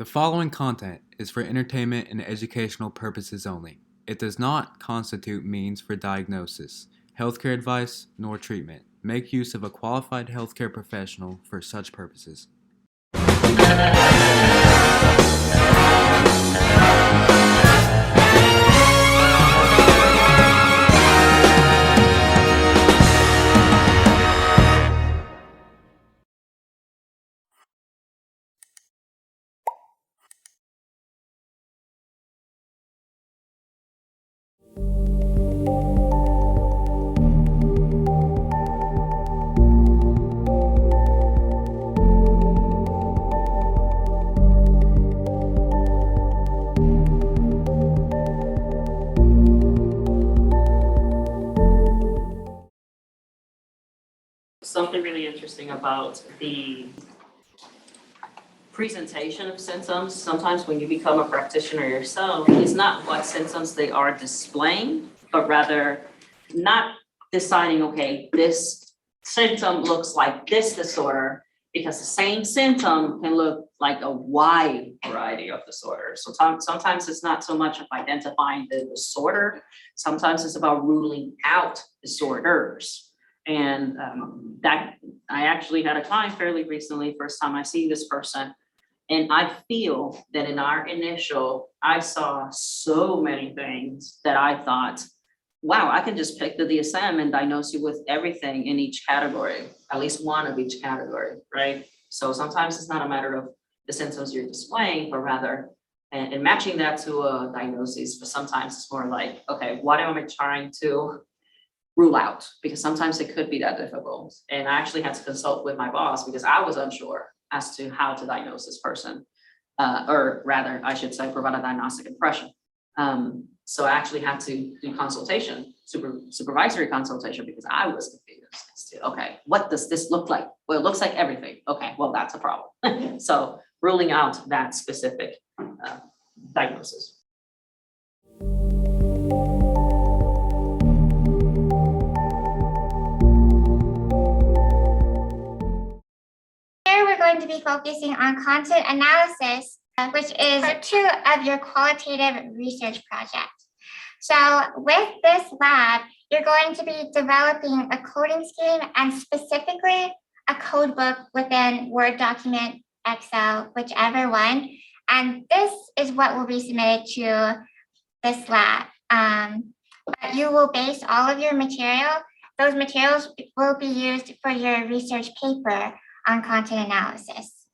The following content is for entertainment and educational purposes only. It does not constitute means for diagnosis, healthcare advice, nor treatment. Make use of a qualified healthcare professional for such purposes. Something really interesting about the presentation of symptoms, sometimes when you become a practitioner yourself, it's not what symptoms they are displaying, but rather not deciding, okay, this symptom looks like this disorder, because the same symptom can look like a wide variety of disorders. So sometimes it's not so much of identifying the disorder, sometimes it's about ruling out disorders. And that I actually had a client fairly recently, first time I see this person. And I feel that in our initial, I saw so many things that I thought, wow, I can just pick the DSM and diagnose you with everything in each category, at least one of each category, right? So sometimes it's not a matter of the symptoms you're displaying, but rather, and matching that to a diagnosis, but sometimes it's more like, okay, what am I trying to rule out? Because sometimes it could be that difficult. And I actually had to consult with my boss because I was unsure as to how to diagnose this person, or rather, I should say, provide a diagnostic impression. So I actually had to do consultation, supervisory consultation, because I was confused as to, okay, what does this look like? Well, it looks like everything. Okay, well, that's a problem. So ruling out that specific diagnosis. To be focusing on content analysis, which is part 2 of your qualitative research project. So with this lab, you're going to be developing a coding scheme and specifically a code book within Word document, Excel, whichever one. And this is what will be submitted to this lab. But you will base all of your material. Those materials will be used for your research paper on content analysis.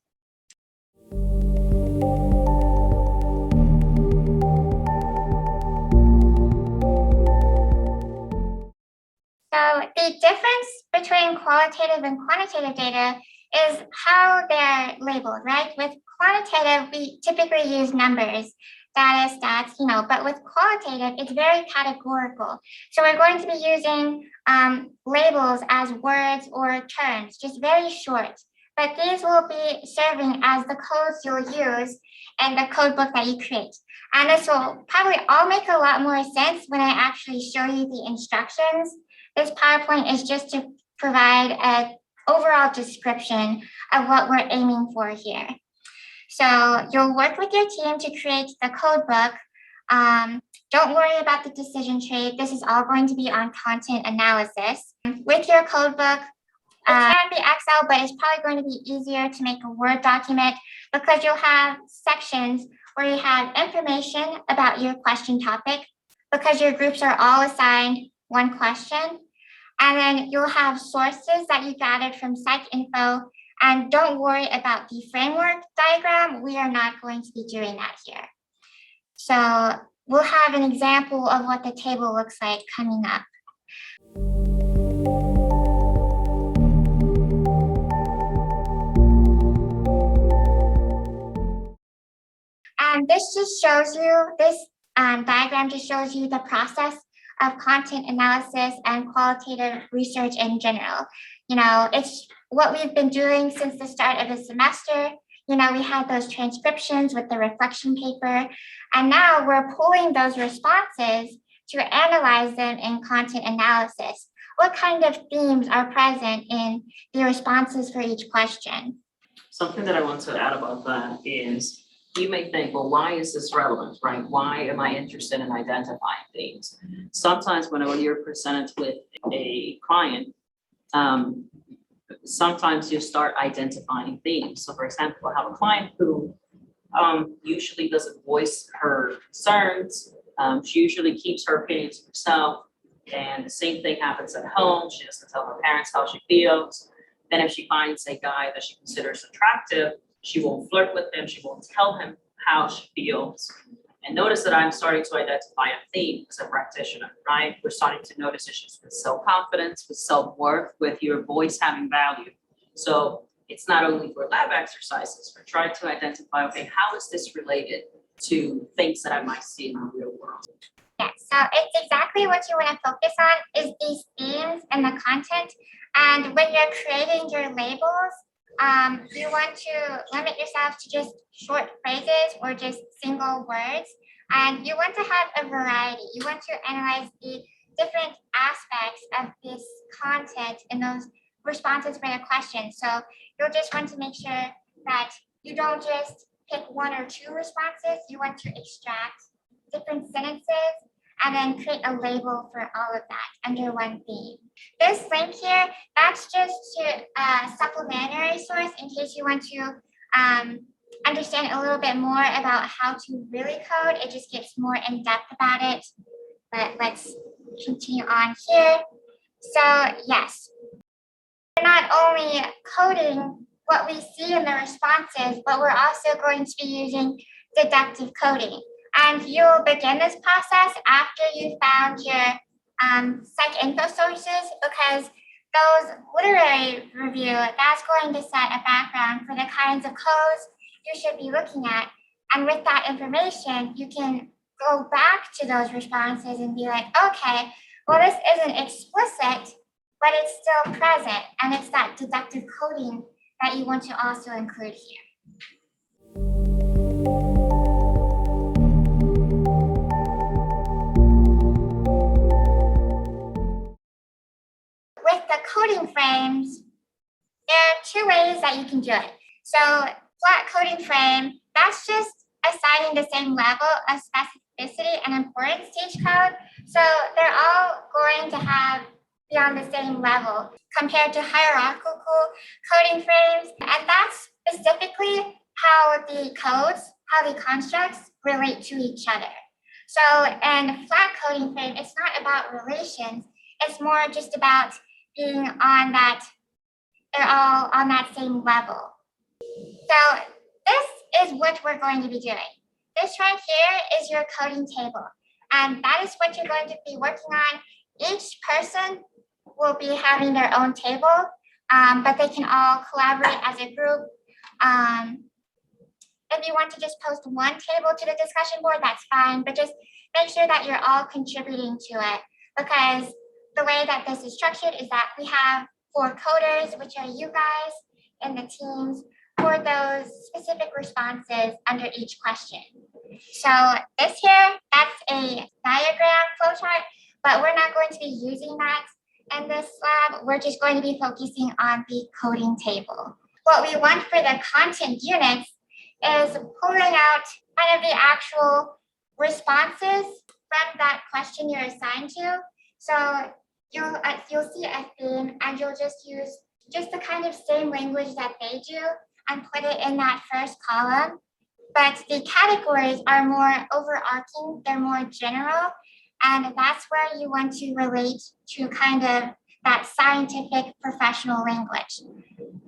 So the difference between qualitative and quantitative data is how they're labeled, right? With quantitative, we typically use numbers, data, stats, but with qualitative, it's very categorical. So we're going to be using labels as words or terms, just very short. But these will be serving as the codes you'll use in the code book that you create. And this will probably all make a lot more sense when I actually show you the instructions. This PowerPoint is just to provide an overall description of what we're aiming for here. So you'll work with your team to create the code book. Don't worry about the decision tree. This is all going to be on content analysis. With your code book, it can be Excel, but it's probably going to be easier to make a Word document because you'll have sections where you have information about your question topic because your groups are all assigned one question. And then you'll have sources that you gathered from PsycInfo. And don't worry about the framework diagram. We are not going to be doing that here. So we'll have an example of what the table looks like coming up. And this just shows you, this diagram just shows you the process of content analysis and qualitative research in general. It's what we've been doing since the start of the semester. We had those transcriptions with the reflection paper, and now we're pulling those responses to analyze them in content analysis. What kind of themes are present in the responses for each question? Something that I want to add about that is you may think, well, why is this relevant, right? Why am I interested in identifying themes? Sometimes when you're presented with a client, sometimes you start identifying themes. So for example, I have a client who usually doesn't voice her concerns. She usually keeps her opinions to herself. And the same thing happens at home. She doesn't tell her parents how she feels. Then if she finds a guy that she considers attractive, she won't flirt with him. She won't tell him how she feels. And notice that I'm starting to identify a theme as a practitioner, right? We're starting to notice issues with self-confidence, with self-worth, with your voice having value. So it's not only for lab exercises, we're trying to identify, okay, how is this related to things that I might see in the real world? Yeah, so it's exactly what you want to focus on is these themes and the content. And when you're creating your labels, you want to limit yourself to just short phrases or just single words. And you want to have a variety. You want to analyze the different aspects of this content and those responses for the question. So you'll just want to make sure that you don't just pick one or two responses. You want to extract different sentences and then create a label for all of that under one theme. This link here, that's just a supplementary source in case you want to understand a little bit more about how to really code. It just gets more in depth about it. But let's continue on here. So yes, we're not only coding what we see in the responses, but we're also going to be using deductive coding. And you'll begin this process after you found your psych info sources, because those literary review, that's going to set a background for the kinds of codes you should be looking at. And with that information, you can go back to those responses and be like, okay, well, this isn't explicit, but it's still present. And it's that deductive coding that you want to also include here. With the coding frames, there are two ways that you can do it. So flat coding frame, that's just assigning the same level of specificity and importance to each code. So they're all going to be on the same level compared to hierarchical coding frames. And that's specifically how the codes, how the constructs relate to each other. So in flat coding frame, it's not about relations. It's more just about being on that, they're all on that same level. So this is what we're going to be doing. This right here is your coding table. And that is what you're going to be working on. Each person will be having their own table, but they can all collaborate as a group. If you want to just post one table to the discussion board, that's fine, but just make sure that you're all contributing to it, because the way that this is structured is that we have 4 coders, which are you guys in the teams, for those specific responses under each question. So this here, that's a diagram flowchart, but we're not going to be using that in this lab. We're just going to be focusing on the coding table. What we want for the content units is pulling out kind of the actual responses from that question you're assigned to. So you'll see a theme and you'll just use just the kind of same language that they do and put it in that first column. But the categories are more overarching, they're more general, and that's where you want to relate to kind of that scientific professional language.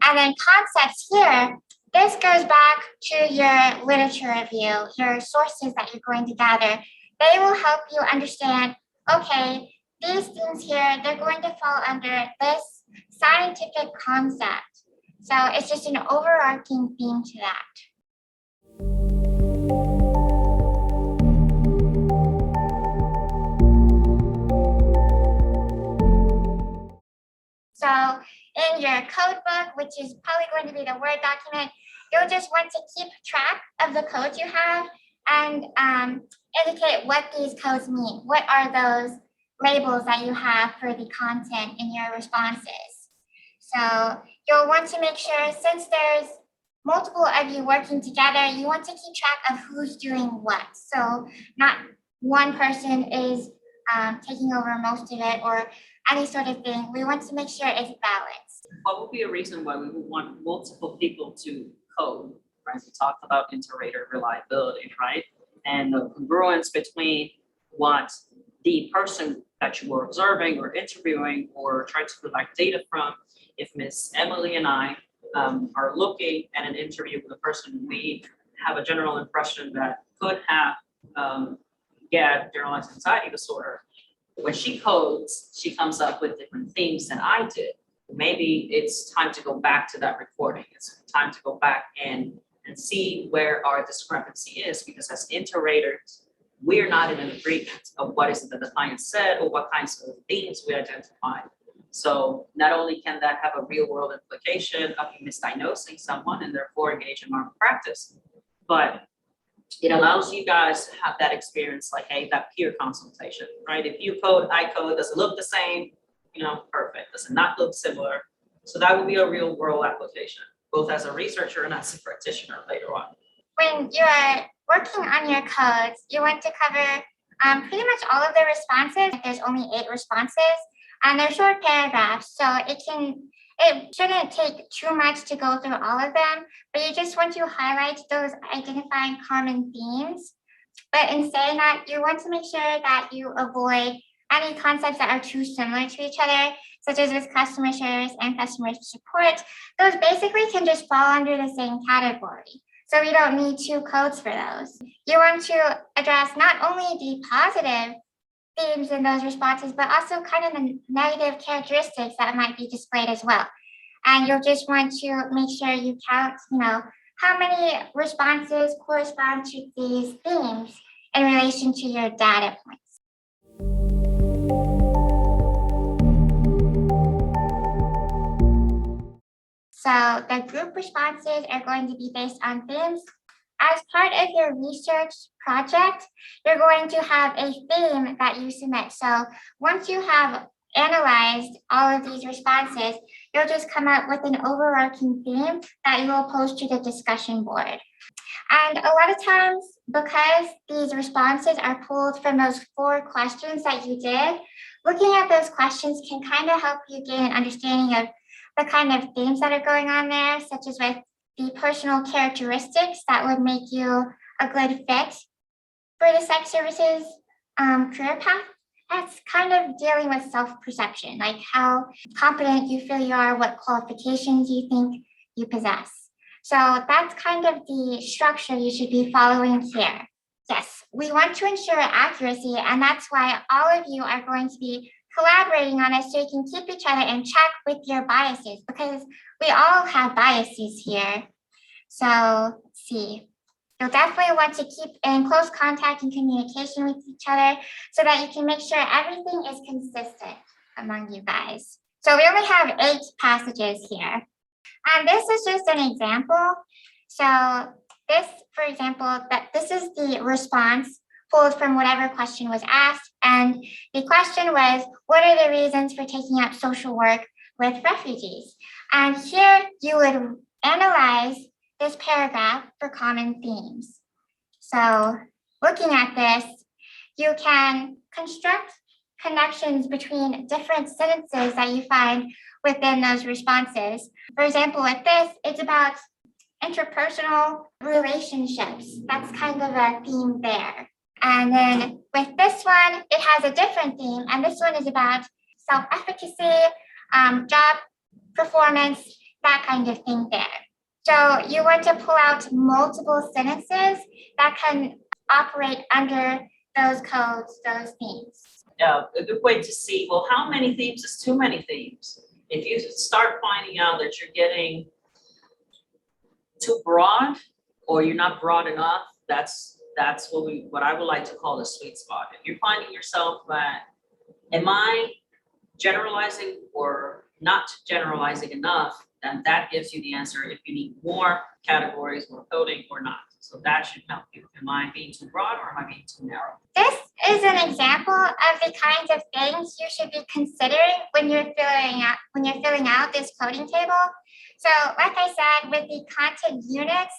And then concepts here, this goes back to your literature review, your sources that you're going to gather. They will help you understand, okay, these things here, they're going to fall under this scientific concept. So it's just an overarching theme to that. So in your code book, which is probably going to be the Word document, you'll just want to keep track of the codes you have and indicate what these codes mean. What are those labels that you have for the content in your responses? So you'll want to make sure, since there's multiple of you working together, you want to keep track of who's doing what. So not one person is taking over most of it or any sort of thing. We want to make sure it's balanced. What would be a reason why we would want multiple people to code, right? We talked about inter-rater reliability, right? And the congruence between what the person that you were observing or interviewing or trying to collect data from. If Miss Emily and I are looking at an interview with a person, we have a general impression that could have generalized anxiety disorder. When she codes, she comes up with different themes than I did. Maybe it's time to go back to that recording. It's time to go back and see where our discrepancy is, because as inter-raters, we're not in an agreement of what is it that the client said or what kinds of themes we identified. So not only can that have a real world implication of you misdiagnosing someone and therefore engage in malpractice, but it allows you guys to have that experience, like, hey, that peer consultation, right? If you code, I code, does it look the same? Perfect. Does it not look similar? So that would be a real world application, both as a researcher and as a practitioner later on. When you're working on your codes, you want to cover pretty much all of the responses. There's only 8 responses, and they're short paragraphs, so it shouldn't take too much to go through all of them, but you just want to highlight those identifying common themes. But in saying that, you want to make sure that you avoid any concepts that are too similar to each other, such as with customer service and customer support. Those basically can just fall under the same category. So we don't need 2 codes for those. You want to address not only the positive themes in those responses, but also kind of the negative characteristics that might be displayed as well. And you'll just want to make sure you count, how many responses correspond to these themes in relation to your data points. So the group responses are going to be based on themes. As part of your research project, you're going to have a theme that you submit. So once you have analyzed all of these responses, you'll just come up with an overarching theme that you will post to the discussion board. And a lot of times, because these responses are pulled from those 4 questions that you did, looking at those questions can kind of help you gain an understanding of the kind of themes that are going on there, such as with the personal characteristics that would make you a good fit for the psych services career path. That's kind of dealing with self-perception, like how competent you feel you are, what qualifications you think you possess. So that's kind of the structure you should be following here. Yes, we want to ensure accuracy, and that's why all of you are going to be collaborating on it so you can keep each other in check with your biases, because we all have biases here. So let's see. You'll definitely want to keep in close contact and communication with each other so that you can make sure everything is consistent among you guys. So we only have 8 passages here. And this is just an example. So this, for example, this is the response pulled from whatever question was asked. And the question was, what are the reasons for taking up social work with refugees? And here you would analyze this paragraph for common themes. So looking at this, you can construct connections between different sentences that you find within those responses. For example, with this, it's about interpersonal relationships. That's kind of a theme there. And then with this one, it has a different theme, and this one is about self-efficacy, job performance, that kind of thing there. So you want to pull out multiple sentences that can operate under those codes, those themes. Yeah, a good way to see, well, how many themes is too many themes? If you start finding out that you're getting too broad or you're not broad enough, that's what I would like to call the sweet spot. If you're finding yourself that, am I generalizing or not generalizing enough, then that gives you the answer if you need more categories, more coding or not. So that should help you. Am I being too broad or am I being too narrow? This is an example of the kinds of things you should be considering when you're filling out this coding table. So like I said, with the content units,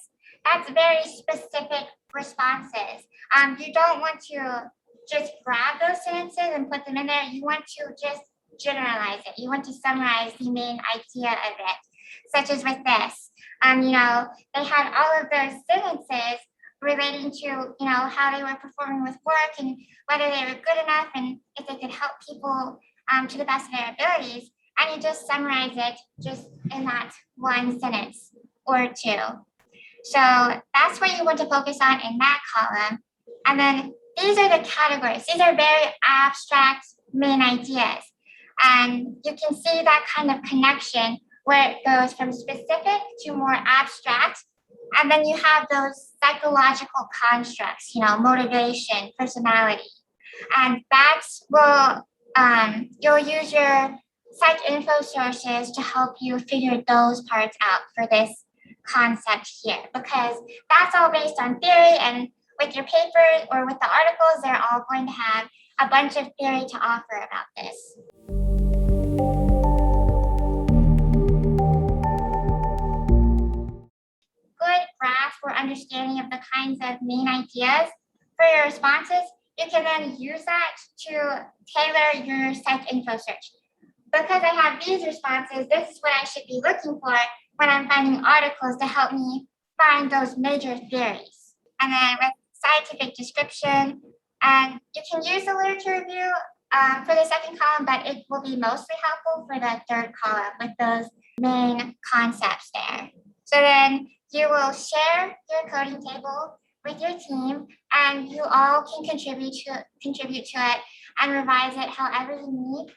that's very specific responses. You don't want to just grab those sentences and put them in there. You want to just generalize it. You want to summarize the main idea of it, such as with this. They had all of those sentences relating to, how they were performing with work and whether they were good enough and if they could help people to the best of their abilities. And you just summarize it just in that one sentence or two. So that's what you want to focus on in that column. And then these are the categories. These are very abstract main ideas. And you can see that kind of connection where it goes from specific to more abstract. And then you have those psychological constructs, motivation, personality. And that will, you'll use your psych info sources to help you figure those parts out for this concept here, because that's all based on theory, and with your papers or with the articles, they're all going to have a bunch of theory to offer about this. Good grasp or understanding of the kinds of main ideas for your responses, you can then use that to tailor your psych info search. Because I have these responses, this is what I should be looking for when I'm finding articles to help me find those major theories. And then with scientific description, and you can use the literature review for the second column, but it will be mostly helpful for the third column with those main concepts there. So then you will share your coding table with your team, and you all can contribute to it and revise it however you need